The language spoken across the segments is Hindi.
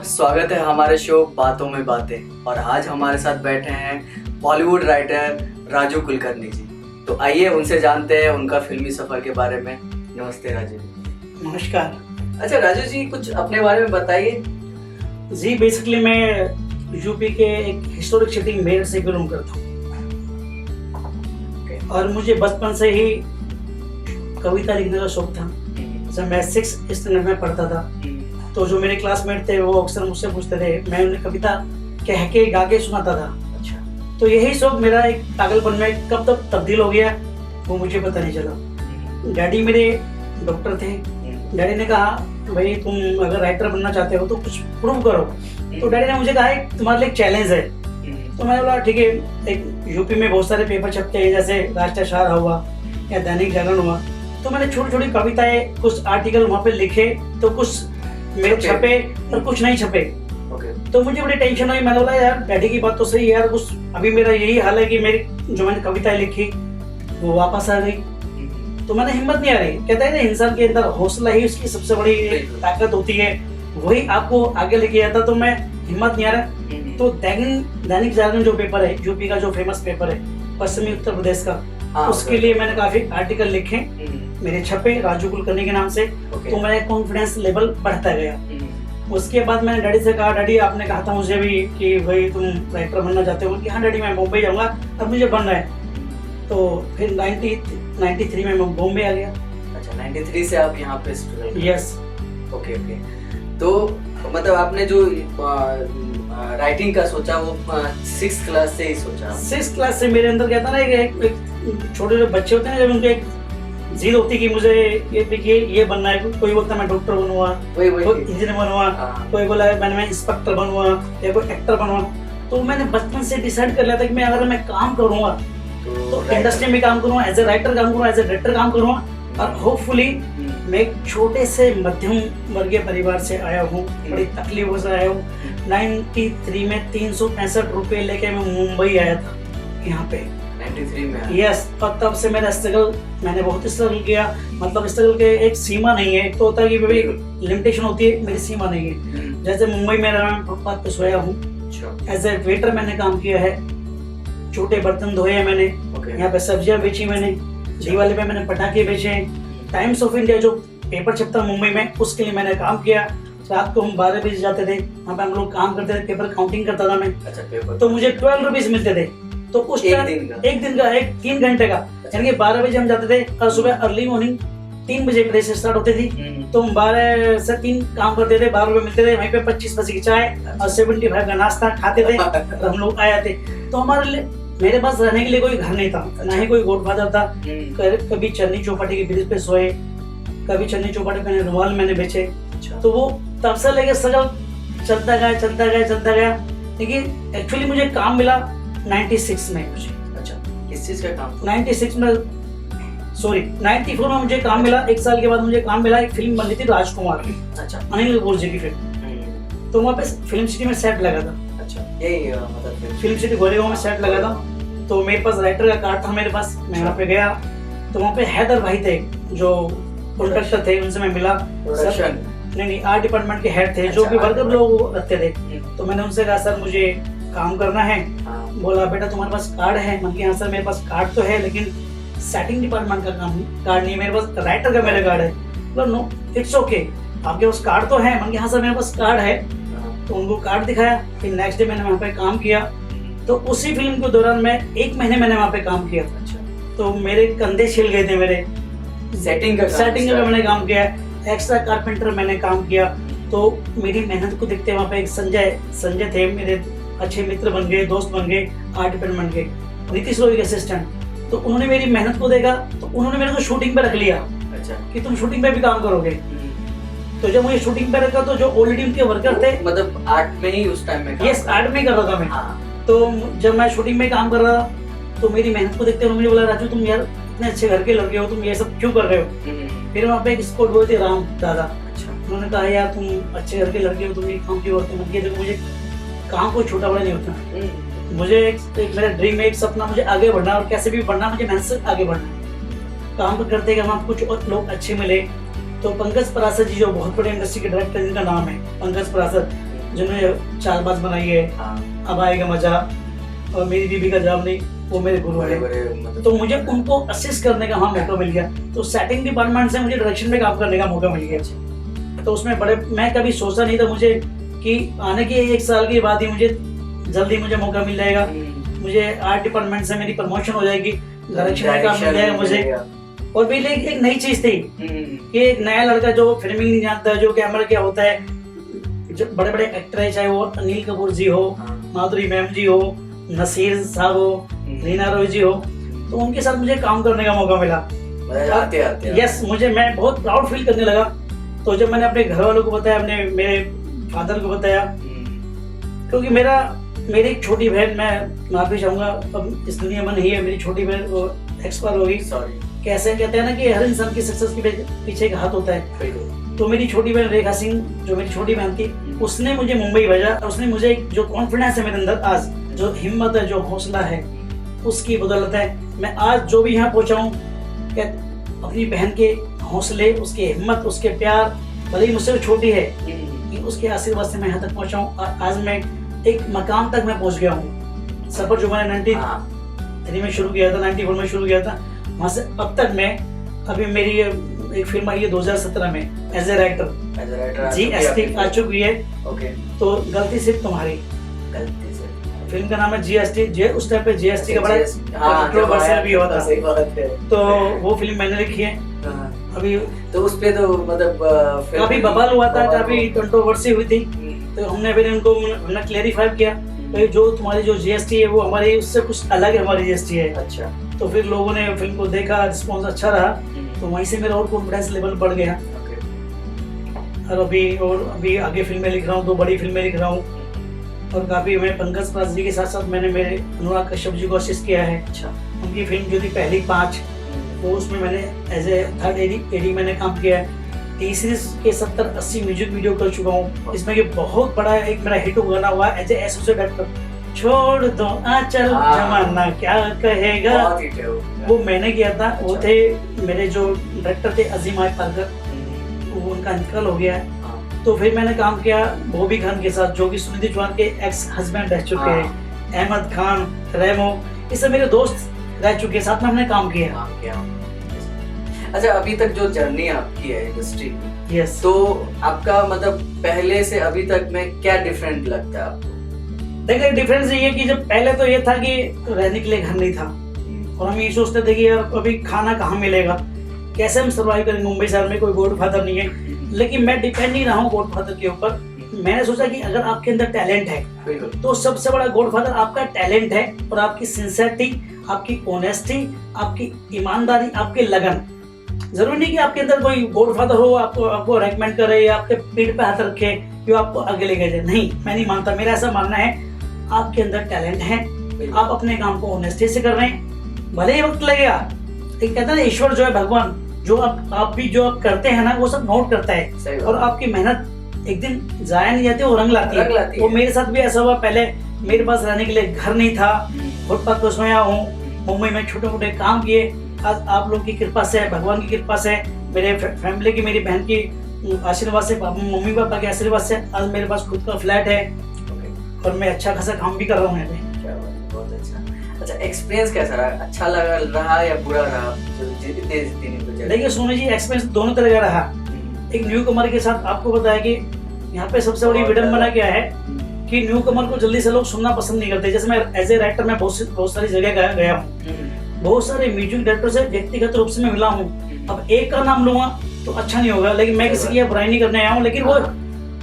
स्वागत है हमारे शो बातों में बातें। और आज हमारे साथ बैठे हैं बॉलीवुड राइटर राजू कुलकर्णी जी। तो आइए उनसे जानते हैं उनका फिल्मी सफर के बारे में। नमस्ते राजू जी। नमस्कार। अच्छा राजू जी, कुछ अपने बारे में बताइए। जी बेसिकली मैं यूपी के एक हिस्टोरिक सिटी मेरठ से बिलोंग करता हूँ और मुझे बचपन से ही कविता लिखने का शौक था। जब मैं 6th स्टैंडर्ड में पढ़ता था तो जो मेरे क्लासमेट थे वो अक्सर मुझसे पूछते थे, मैं उन्हें कविता कह के गा के सुनाता था। अच्छा। तो यही शौक मेरा एक पागलपन में कब तक तब्दील हो गया वो मुझे पता नहीं चला। डैडी मेरे डॉक्टर थे। डैडी ने कहा भाई तुम अगर राइटर बनना चाहते हो तो कुछ प्रूव करो। तो डैडी ने मुझे कहा तुम्हारे लिए एक चैलेंज है। तो मैंने बोला ठीक है। एक यूपी में बहुत सारे पेपर छपते हैं जैसे राष्ट्रीय सहारा हुआ या दैनिक जागरण हुआ। तो मैंने छोटी छोटी कविताएं कुछ आर्टिकल वहाँ पे लिखे तो कुछ मेरे छपे और कुछ नहीं छपे। तो मुझे बड़ी टेंशन हुई। मैंने बोला यार डैडी की बात तो सही है यार, कुछ अभी मेरा यही हाल है कि मेरी जो मैंने कविताएं लिखी वो वापस आ गई। तो मैंने हिम्मत नहीं आ रही। कहते हैं इंसान के अंदर हौसला ही उसकी सबसे बड़ी ताकत होती है, वही आपको आगे लेके जाता। तो मैं हिम्मत नहीं आ रहा। तो दैनिक जागरण जो पेपर है यूपी का, जो फेमस पेपर है पश्चिमी उत्तर प्रदेश का, उसके लिए मैंने काफी आर्टिकल लिखे, मेरे छपे राजू कुलकर्णी के नाम से। तो मेरा कॉन्फिडेंस लेवल बढ़ता गया। उसके बाद मैंने डैडी से कहा, डैडी आपने कहा था मुझे भी कि भाई तुम राइटर बनना चाहते हो। कि हाँ डैडी मैं मुंबई जाऊंगा, अब मुझे बनना है। तो फिर 93 में मैं बॉम्बे आ गया। अच्छा, 93 से आप यहाँ पे स्टूडेंट? यस। ओके। तो मतलब आपने जो राइटिंग का सोचा वो 6th क्लास से ही सोचा? 6th क्लास से मेरे अंदर क्या था ना, एक छोटे जो बच्चे होते हैं जब उनके एक जिद होती कि मुझे ये बनना है। कोई बोलता मैं डॉक्टर बनूंगा, कोई इंजीनियर बनूंगा, कोई बोला मैं इंस्पेक्टर बनूंगा या कोई एक्टर बनूंगा। तो मैंने बचपन से डिसाइड कर लिया था कि मैं अगर मैं काम करूंगा तो इंडस्ट्री में काम करूंगा, एज ए राइटर काम करूंगा, एज ए डायरेक्टर काम करूंगा। और होपफुली मैं एक छोटे से मध्यम वर्गीय परिवार से आया हूँ, बड़ी तकलीफों से आया हूँ। 93 में 365 रुपए लेके मैं मुंबई आया था यहाँ पे 93 में। यस। और तब से मैंने बहुत स्ट्रगल किया। मतलब स्ट्रगल के एक सीमा नहीं है। तो होता है कि भाई लिमिटेशन होती है, मेरी सीमा नहीं है। जैसे मुंबई में रहा, फुटपाथ पे सोया हूँ, एज ए वेटर मैंने काम किया है, छोटे बर्तन धोए हैं मैंने, यहाँ पे सब्जियां बेची मैंने, दिवाली पे मैंने पटाखे बेचे। टाइम्स ऑफ इंडिया जो पेपर छपता मुंबई में, उसके लिए मैंने काम किया। रात को हम 12 बजे जाते थे, वहाँ पे हम लोग काम करते थे, पेपर काउंटिंग करता था मैं। अच्छा, पेपर तो मुझे 12 रुपीज मिलते थे। तो उस एक दिन का 3 घंटे का, यानी कि 12 बजे हम जाते थे और सुबह अर्ली मॉर्निंग 3 बजे प्रेस स्टार्ट होती थी। तो हम 12 से 3 काम करते थे, 12 रुपए मिलते थे। वहीं पे 25 पैसे की चाय और 75 का नाश्ता खाते थे और हम लोग आए थे। तो हमारे लिए, मेरे पास रहने के लिए कोई घर नहीं था, ना ही कोई गॉडफादर था। कभी चन्नी चौपाटी के ब्रिज पे सोए, कभी चन्नी चौपाटी पे रुमाल मैंने बेचे। तो वो तब से लेके सगल चलता गया। लेकिन एक्चुअली मुझे काम मिला 96 में मुझे। अच्छा, किस चीज का काम? 96 में, सॉरी 94 में मुझे काम मिला। 1 साल के बाद मुझे काम मिला। एक फिल्म बनी थी राजकुमार की। अच्छा, अनिल कपूर जी की फिल्म। तो वहाँ पे फिल्म सिटी में सेट लगा था। अच्छा, यही मतलब फिल्म सिटी गोरेगांव में सेट लगा था। तो मेरे पास राइटर का कार्ड था मेरे पास। मैं वहाँ पे गया तो वहाँ पे हैदर भाई थे जो प्रोडक्टर थे, उनसे मैं मिला। नहीं, आर्ट डिपार्टमेंट के हेड थे। जो भी वर्कर लोग रखते थे। तो मैंने उनसे कहा सर मुझे काम करना है। बोला बेटा तुम्हारे पास कार्ड है? मैं कहा हाँ सर मेरे पास कार्ड तो है, लेकिन सेटिंग डिपार्टमेंट का कार्ड नहीं है, मेरे पास राइटर का मेरा कार्ड है। बोला नो इट्स ओके, आपके पास कार्ड तो है? मैं कहा हाँ सर मेरे पास कार्ड है। तो उनको कार्ड दिखाया। फिर नेक्स्ट डे मैंने वहाँ पे काम किया। तो उसी फिल्म के दौरान मैं 1 महीने मैंने वहाँ पे काम किया था। तो मेरे कंधे छिल गए थे मेरे। सेटिंग का मैंने काम किया। एक्स्ट्रा कारपेंटर मैंने काम किया। तो मेरी मेहनत को देखते वहाँ पे एक संजय थे, मेरे अच्छे मित्र बन गए, दोस्त बन गए, आर्ट डिपार्टमेंट के, नीतीश रोही के असिस्टेंट। तो उन्होंने मेरी मेहनत को देखा तो उन्होंने मेरे को शूटिंग पे रख लिया। अच्छा, कि तुम शूटिंग पे भी काम करोगे। तो जब मुझे शूटिंग पे रखा तो जो ऑलरेडी उनके वर्कर थे, मतलब आर्ट में ही उस टाइम में? यस, आर्ट में कर रहा था मैं। तो जब मैं शूटिंग में काम कर रहा था तो मेरी मेहनत को देखते उन्होंने बोला राजू तुम यार इतने अच्छे घर के लड़के हो, तुम ये सब क्यों कर रहे हो? फिर वहाँ पे एक स्पॉट बोले थे राम दादा। उन्होंने कहा यार तुम अच्छे घर के लड़के हो, तुम ये काम क्यों करते हो? देखो मुझे काम कोई छोटा बड़ा नहीं होता। मुझे एक मेरा ड्रीम है, एक सपना, मुझे आगे बढ़ना और कैसे भी बढ़ना, मुझे मेहनत से आगे बढ़ना। काम करते कि वहाँ कुछ और लोग अच्छे मिले। तो पंकज परासर जी जो बहुत बड़े इंडस्ट्री के डायरेक्टर, जिनका नाम है पंकज परासर, जिन्होंने चालबाज बनाई है, हाँ, अब आएगा मजा, और मेरी बीबी का जवाब नहीं, वो मेरे गुरु बड़े है। बड़े मतलब तो मुझे उनको असिस्ट करने का वहाँ मौका मिल गया। तो सेटिंग डिपार्टमेंट से मुझे डायरेक्शन में काम करने का मौका मिल गया। तो उसमें बड़े, मैं कभी सोचा नहीं था मुझे कि आने के 1 साल के बाद ही मुझे जल्दी मुझे मौका मिल जाएगा, मुझे आर्ट डिपार्टमेंट से मेरी प्रमोशन हो जाएगी, डायरेक्शन में काम मिल जाएगा मुझे। और भी एक नई चीज थी कि एक नया लड़का जो फिल्मिंग नहीं जानता, जो कैमरा क्या होता है, जो बड़े बड़े एक्टर है, चाहे वो अनिल कपूर जी हो, माधुरी मैम जी हो, नसीर साहब हो, रीना रॉय जी हो, तो उनके साथ मुझे काम करने का मौका मिला। आते यस, मैं बहुत प्राउड फील करने लगा। तो जब मैंने अपने घर वालों को बताया, अपने मेरे फादर को बताया, क्योंकि मेरी एक छोटी बहन, मैं माफी चाहूंगा, अब इस दुनिया में नहीं है, मेरी छोटी बहन वो एक्सपायर हो गई। सॉरी। कैसे कहते हैं ना कि हर इंसान की सक्सेस के पीछे एक हाथ होता है। तो मेरी छोटी बहन रेखा सिंह, जो मेरी छोटी बहन थी, उसने मुझे मुंबई भेजा। उसने मुझे जो कॉन्फिडेंस है मेरे अंदर आज, जो हिम्मत है, जो हौसला है, उसकी बदौलत है मैं आज जो भी यहाँ पहुंचा हूँ, अपनी बहन के हौसले, उसके हिम्मत, उसके प्यार, भले ही मुझसे छोटी है, उसके आशीर्वाद से मैं यहाँ तक पहुंचा हूँ। आज मैं एक मकाम तक मैं पहुंच गया हूँ। सफर जो मैंने 93 में शुरू किया था, 94 में शुरू किया था, वहाँ से अब तक मैं, अभी मेरी एक फिल्म आई है 2017 में एज ए राइटर, GST आ चुकी है। ओके। तो गलती सिर्फ तुम्हारी, गलती से फिल्म का नाम है GST। उस टाइम पे GST का बड़ा कंट्रोवर्सी भी हुआ था। सही बात है। तो वो फिल्म मैंने लिखी है अभी। तो उस पे तो मतलब काफी बवाल हुआ था, काफी कंट्रोवर्सी हुई थी। तो हमने फिर उनको क्लेरिफाई किया, तो जो तुम्हारी जो GST है वो हमारी उससे कुछ अलग है, हमारी GST है। अच्छा। तो फिर लोगों ने फिल्म को देखा, रिस्पॉन्स अच्छा रहा, तो वहीं से मेरा और कॉन्फिडेंस लेवल बढ़ गया। और अभी आगे फिल्में लिख रहा हूँ, 2 बड़ी फिल्में लिख रहा हूँ। और काफी मैं पंकज प्रास जी के साथ साथ मैंने मेरे अनुराग कश्यप जी को असिस्ट किया है। अच्छा। उनकी फिल्म जो थी पहली 5, वो उसमें मैंने एज ए थर्ड एडी मैंने काम किया है। तीसरी के 70-80 म्यूजिक वीडियो कर चुका हूँ। इसमें ये बहुत बड़ा एक मेरा हिट गाना हुआ एज ए एसोसिएट डायरेक्टर, छोड़ दो आंचल जमाना क्या कहेगा, वो मैंने किया था। वो थे मेरे जो डायरेक्टर थे अजीम आय पारकर, वो उनका इंतकाल हो गया है। तो फिर मैंने काम किया बॉबी खान के साथ, जो कि सुनिधि चौहान के एक्स हस्बैंड रह चुके हैं, अहमद खान, रेमो, ये सब मेरे दोस्त रह चुके हैं, साथ में हमने काम किया। अच्छा, अभी तक जो जर्नी आपकी है इंडस्ट्री की, यस, तो आपका मतलब पहले से अभी तक में क्या डिफरेंट लगता है आपको? देखिए डिफरेंस ये है कि जब पहले तो ये था कि रहने के लिए घर नहीं था, और हम ये सोचते थे कि यार अभी खाना कहाँ मिलेगा, कैसे हम सर्वाइव करेंगे, मुंबई शहर में कोई गॉडफादर नहीं है। लेकिन मैं डिपेंड नहीं रहा हूँ गॉडफादर के ऊपर। मैंने सोचा कि अगर आपके अंदर टैलेंट है तो सबसे बड़ा गॉडफादर आपका टैलेंट है, और आपकी सिंसियरिटी, आपकी ऑनेस्टी, आपकी ईमानदारी, आपकी लगन। जरूरी नहीं कि आपके अंदर कोई गॉडफादर हो, आपको रेकमेंड करे या आपके पीठ पे हाथ रखे कि आपको आगे लेके जाए। नहीं, मैं नहीं मानता। मेरा ऐसा मानना है आपके अंदर टैलेंट है, आप अपने काम को ऑनेस्टी से कर रहे हैं, भले ही वक्त लगेगा। एक कहते हैं ना, ईश्वर जो है, भगवान जो आप भी जो आप करते हैं ना, वो सब नोट करता है, और आपकी मेहनत एक दिन जाया नहीं जाती, वो रंग लाती है। वो मेरे साथ भी ऐसा हुआ। पहले मेरे पास रहने के लिए घर नहीं था, फुटपाथ पर सोया हूँ, मुंबई में छोटे मोटे काम किए। आज आप लोग की कृपा से, भगवान की कृपा से, मेरे फैमिली की, मेरी बहन की आशीर्वाद से, मम्मी पापा के आशीर्वाद से आज मेरे पास खुद का फ्लैट है, और मैं अच्छा खासा काम भी कर रहा हूँ यहाँ पे। बहुत अच्छा, एक्सपीरियंस कैसा रहा? अच्छा रहा या बुरा रहा? देखिए सोनू जी, एक्सपीरियंस दोनों तरह का रहा। एक न्यू कमर के साथ आपको बताया कि यहाँ पे सबसे बड़ी विडंबना क्या है कि न्यू कमर को जल्दी से लोग सुनना पसंद नहीं करते। जैसे मैं एज ए राइटर मैं बहुत सारी जगह गया हूँ, बहुत सारे म्यूजिक डायरेक्टर से व्यक्तिगत रूप से मैं मिला हूँ। अब एक का नाम लूंगा तो अच्छा नहीं होगा, लेकिन मैं किसी की बुराई नहीं करने आया हूँ, लेकिन वो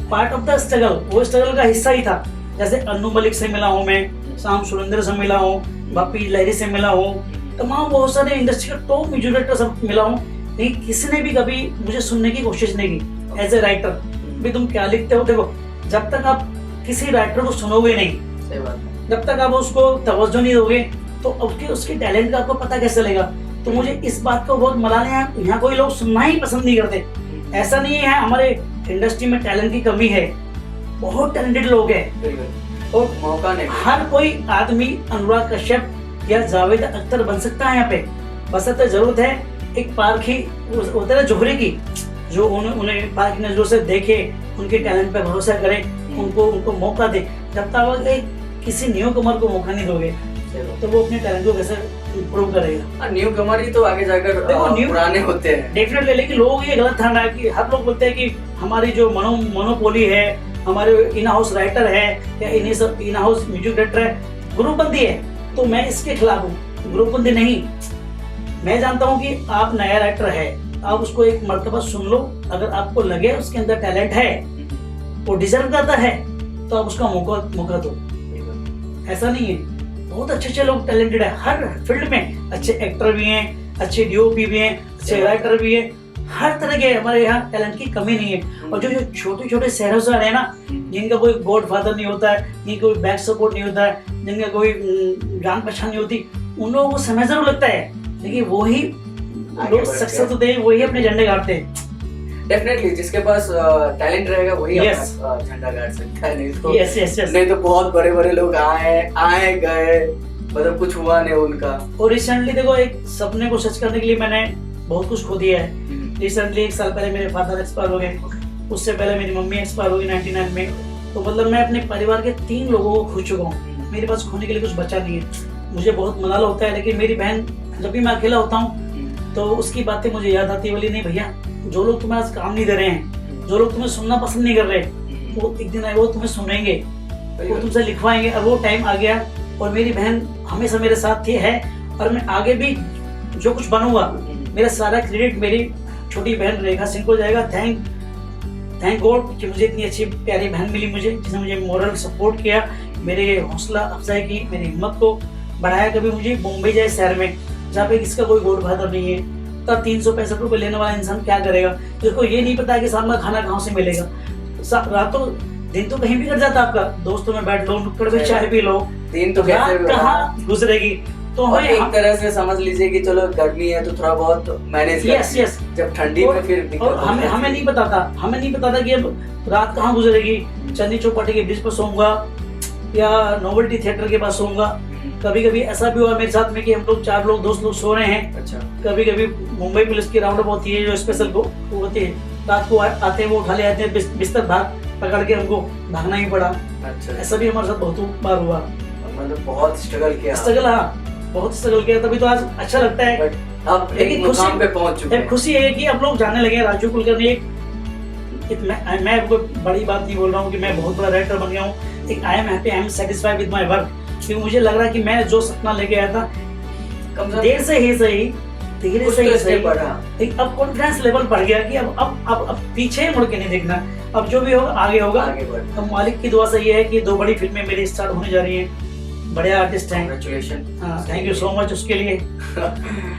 पार्ट ऑफ द स्ट्रगल, वो स्ट्रगल का हिस्सा ही था। जैसे अनु मलिक से मिला हूँ मैं, शाम सुरेंद्र से मिला हूँ, बापी लहरी से मिला हूँ, तमाम बहुत सारे इंडस्ट्री के टॉप म्यूजिक डायरेक्टर सब मिला हूँ, लेकिन किसी ने भी कभी मुझे सुनने की कोशिश नहीं की एज ए राइटर। भी तुम क्या लिखते हो? देखो, जब तक आप किसी राइटर को सुनोगे नहीं, जब तक आप उसको तवज्जो नहीं दोगे, तो उसके टैलेंट का आपको पता कैसे चलेगा? तो मुझे इस बात को बहुत मलाने हैं, यहाँ कोई लोग सुनना ही पसंद नहीं करते। ऐसा नहीं है हमारे इंडस्ट्री में टैलेंट की कमी है, बहुत टैलेंटेड लोग हैं, और मौका नहीं। हर कोई आदमी अनुराग कश्यप या जावेद अख्तर बन सकता है यहाँ पे। बस तो जरूरत है एक पारखी होता है जोहरे की, जो उन्हें पारखी नजरों से देखे, उनके टैलेंट पे भरोसा करे, उनको उनको मौका दे। जब तक एक किसी न्यू कमर को मौका नहीं दोगे तो वो अपने टैलेंट को कैसे इम्प्रूव करेगा। न्यू कमर ही तो आगे जाकर पुराने होते हैं डेफिनेटली। लेकिन लोगों ये गलत धारणा है कि हर लोग बोलते हैं कि हमारी जो मोनोपोली है, हमारे इन हाउस राइटर है या इन हाउस म्यूजिक डायरेक्टर है, ग्रुपबंदी है। तो मैं इसके खिलाफ हूँ, ग्रुपबंदी नहीं। मैं जानता हूँ कि आप नया राइटर है, आप उसको एक मर्तबा सुन लो। अगर आपको लगे उसके अंदर टैलेंट है, वो डिजर्व करता है, तो आप उसका मौका दो। ऐसा नहीं है, बहुत अच्छे लोग टैलेंटेड है हर फील्ड में। अच्छे एक्टर भी हैं, अच्छे डीओपी भी हैं, अच्छे राइटर भी हैं। हर तरह के हमारे यहाँ टैलेंट की कमी नहीं है। और जो छोटे छोटे शहरों से आ रहे हैं ना, जिनका कोई गॉड फादर नहीं होता है, जिनका कोई बैक सपोर्ट नहीं होता है, जिनका कोई जान पहचान नहीं होती, उन लोगों को समय जरूर लगता है, लेकिन वही लोग सक्सेस होते हैं, वही अपने झंडे गाड़ते हैं। डेफिनेटली जिसके पास टैलेंट रहेगा वही अपना झंडा गाड़ सकता है। नहीं तो बहुत बड़े बड़े लोग आए गए, मतलब कुछ हुआ नहीं उनका। और रिसेंटली देखो, एक सपने को सच करने के लिए मैंने बहुत कुछ खो दिया है। रिसेंटली 1 साल पहले मेरे फादर एक्सपायर हो गए, उससे पहले मेरी मम्मी एक्सपायर हो गई 99 में। तो मतलब मैं अपने परिवार के 3 लोगों को खो चुका हूँ। मेरे पास खोने के लिए कुछ बचा नहीं है। मुझे बहुत मलाल होता है, लेकिन मेरी बहन, जब भी मैं अकेला होता हूँ तो उसकी बातें मुझे याद आती है। बोली नहीं भैया, जो लोग तुम्हें आज काम नहीं दे रहे हैं, जो लोग तुम्हें सुनना पसंद नहीं कर रहे, वो एक दिन आए वो तुम्हें सुनेंगे, वो तुमसे लिखवाएंगे। और वो टाइम आ गया, और मेरी बहन हमेशा मेरे साथ थी, है, और मैं आगे भी जो कुछ बनूंगा, मेरा सारा क्रेडिट मेरी छोटी बहन रेखा सिंह को जाएगा। थैंक गॉड कि मुझे इतनी अच्छी प्यारी बहन मिली मुझे, जिसने मुझे मोरल सपोर्ट किया, मेरे हौसला अफजाई की, मेरी हिम्मत को बढ़ाया। कभी मुझे मुंबई जाए शहर में, जहाँ पे किसका कोई गॉड फादर नहीं है, तब 365 रुपए लेने वाला इंसान क्या करेगा, जिसको ये नहीं पता है कि शाम का खाना कहाँ से मिलेगा। रातों दिन तो कहीं भी कर जाता आपका, दोस्तों में बैठ लो, नुक्कड़ में चाय पी लो, दिन तो रात कहाँ गुजरेगी। तो हमें एक तरह से समझ लीजिए कि चलो गर्मी है तो थोड़ा बहुत मैनेज यस जब ठंडी में फिर और हमें नहीं पता था कि अब रात कहाँ गुजरेगी। चांदनी चौपाटी के ब्रिज पर सोऊंगा या नोवेल्टी थिएटर के पास सोऊंगा। कभी कभी ऐसा भी हुआ मेरे साथ में कि हम लोग 4 लोग दोस्त लोग सो रहे हैं। अच्छा। कभी कभी मुंबई पुलिस की राउंड अप होती है, जो स्पेशल को होती है, रात को आते हैं, वो उठा ले आते हैं, बिस्तर पकड़ के हमको भागना ही पड़ा। अच्छा। ऐसा भी हमारे साथ बहुत बार हुआ। मतलब बहुत स्ट्रगल किया। बहुत स्ट्रगल किया, तभी तो आज अच्छा लगता है। अब एक मुकाम पे पहुंच चुके हैं। खुशी है कि अब लोग जानने लगे राजू कुलकर्णी। मैं कोई बड़ी बात नहीं बोल रहा हूँ कि मैं बहुत बड़ा राइटर बन गया हूँ। I am happy, I am satisfied with my work, क्योंकि मुझे लग रहा है कि मैं जो सपना लेके आया था, देर से ही सही, धीरे से ही सही, अब कॉन्फिडेंस लेवल बढ़ गया कि अब पीछे मुड़ के नहीं देखना। अब जो भी होगा आगे होगा। अब मालिक की दुआ से ये है कि 2 बड़ी फिल्में मेरी स्टार्ट होने जा रही हैं। बढ़िया आर्टिस्ट हैं। Congratulation. Thank you so much उसके लिए।